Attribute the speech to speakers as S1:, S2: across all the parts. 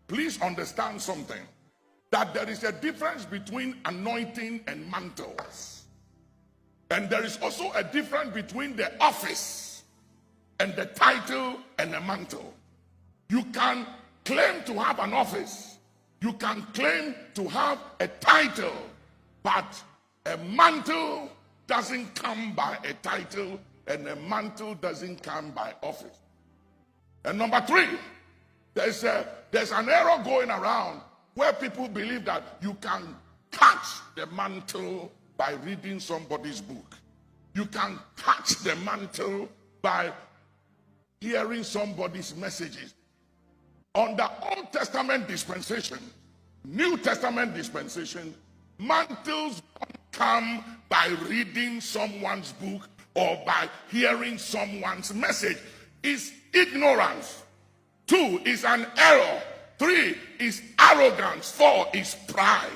S1: please understand something. That there is a difference between anointing and mantles. And there is also a difference between the office and the title and the mantle. You can claim to have an office. You can claim to have a title. But a mantle doesn't come by a title, and a mantle doesn't come by office. And number three, there's an error going around where people believe that you can catch the mantle by reading somebody's book. You can catch the mantle by hearing somebody's messages. Under Old Testament dispensation, New Testament dispensation, mantles don't come by reading someone's book or by hearing someone's message. It's ignorance. 2 is an error. 3 is arrogance. 4 is pride.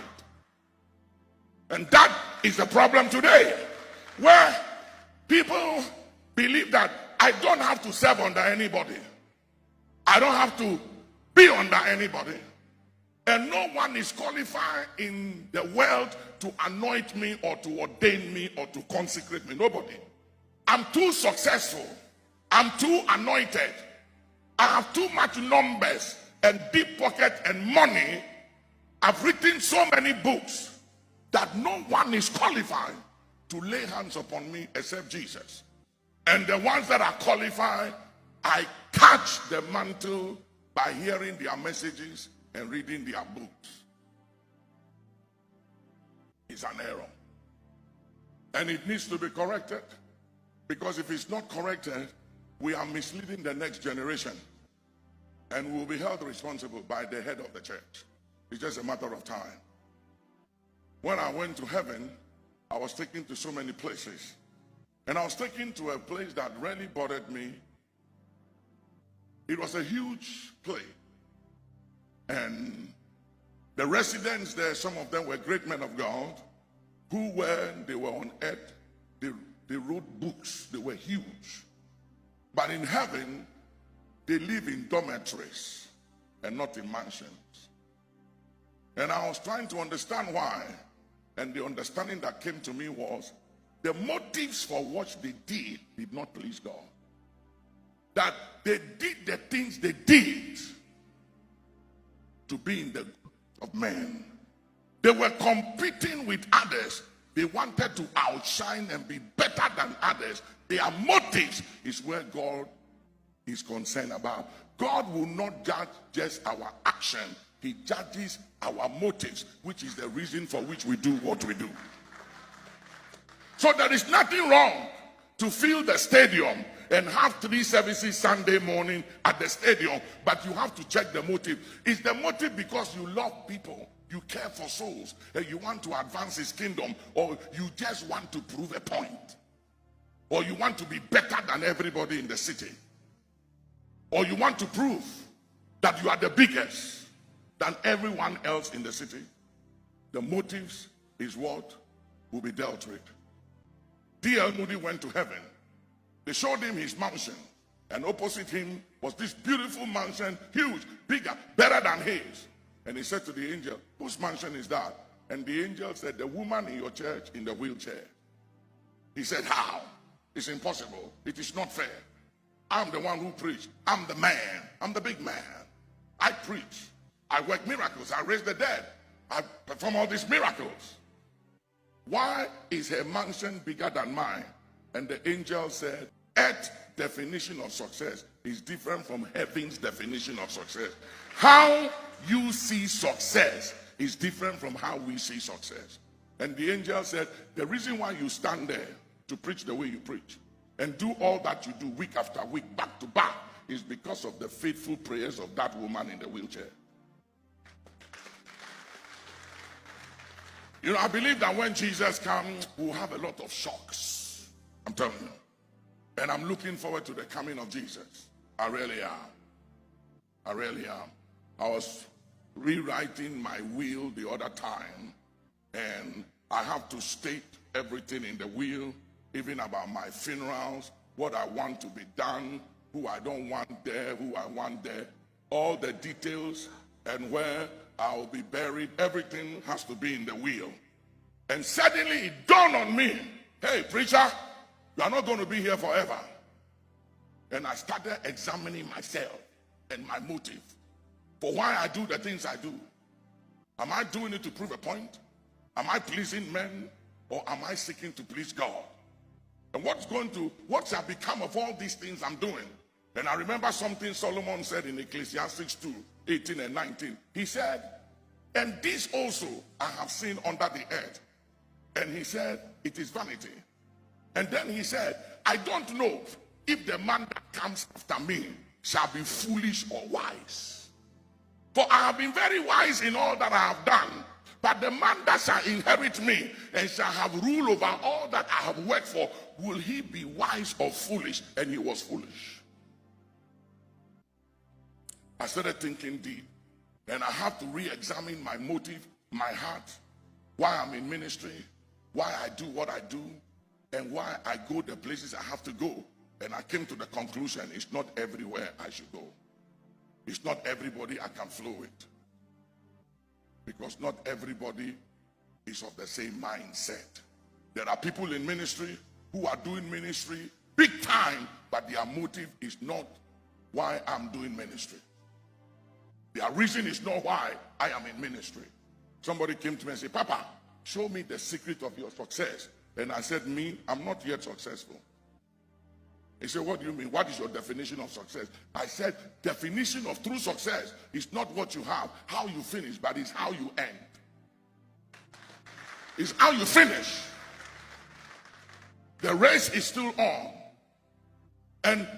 S1: And that is the problem today, where people believe that I don't have to serve under anybody. I don't have to be under anybody. And no one is qualified in the world to anoint me or to ordain me or to consecrate me. Nobody. I'm too successful. I'm too anointed. I have too much numbers and deep pocket and money. I've written so many books that no one is qualified to lay hands upon me except Jesus. And the ones that are qualified, I catch the mantle by hearing their messages and reading their books. It's an error. And it needs to be corrected. Because if it's not corrected, we are misleading the next generation. And will be held responsible by the head of the church. It's just a matter of time. When I went to heaven, I was taken to so many places. And I was taken to a place that really bothered me. It was a huge place. And the residents there, some of them were great men of God, who they were on earth, they wrote books. They were huge. But in heaven, they live in dormitories and not in mansions. And I was trying to understand why. And the understanding that came to me was the motives for what they did not please God. That they did the things they did to be in the group of men. They were competing with others. They wanted to outshine and be better than others. Their motives is where God is concerned about. God will not judge just our action. He judges our motives, which is the reason for which we do what we do. So there is nothing wrong to fill the stadium and have 3 services Sunday morning at the stadium, but you have to check the motive. Is the motive because you love people, you care for souls, and you want to advance his kingdom, or you just want to prove a point? Or you want to be better than everybody in the city? Or you want to prove that you are the biggest than everyone else in the city? The motives is what will be dealt with. D.L. Moody went to heaven. They showed him his mansion, and opposite him was this beautiful mansion, huge, bigger, better than his. And he said to the angel, whose mansion is that? And the angel said, the woman in your church in the wheelchair. He said, how? It's impossible. It is not fair. I'm the one who preached. I'm the man. I'm the big man. I preach. I work miracles. I raise the dead. I perform all these miracles. Why is her mansion bigger than mine? And the angel said, earth's definition of success is different from heaven's definition of success. How you see success is different from how we see success. And the angel said, the reason why you stand there to preach the way you preach and do all that you do week after week, back to back, is because of the faithful prayers of that woman in the wheelchair. You know, I believe that when Jesus comes, we'll have a lot of shocks. I'm telling you. And I'm looking forward to the coming of Jesus. I really am. I really am. I was rewriting my will the other time, and I have to state everything in the will, even about my funerals, what I want to be done, who I don't want there, who I want there, all the details. and where I'll be buried. Everything has to be in the will. And suddenly it dawned on me, hey, preacher, you are not going to be here forever. And I started examining myself and my motive for why I do the things I do. Am I doing it to prove a point? Am I pleasing men, or am I seeking to please God? And what shall become of all these things I'm doing? And I remember something Solomon said in Ecclesiastes 2:18 and 19. He said, and this also I have seen under the earth. And he said, it is vanity. And then he said, I don't know if the man that comes after me shall be foolish or wise. For I have been very wise in all that I have done. But the man that shall inherit me and shall have rule over all that I have worked for, will he be wise or foolish? And he was foolish. I started thinking deep. And I have to re-examine my motive, my heart, why I'm in ministry, why I do what I do, and why I go the places I have to go. And I came to the conclusion, it's not everywhere I should go. It's not everybody I can flow with. Because not everybody is of the same mindset. There are people in ministry who are doing ministry big time, but their motive is not why I'm doing ministry. Their reason is not why I am in ministry. Somebody came to me and said, Papa, show me the secret of your success. And I said, me, I'm not yet successful. He said, what do you mean? What is your definition of success? I said, definition of true success is not what you have, how you finish, but it's how you end. It's how you finish. The race is still on. And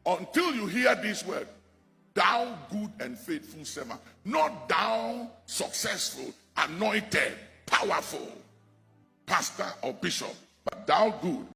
S1: until you hear this word, thou good and faithful servant, not thou successful, anointed, powerful pastor or bishop, but thou good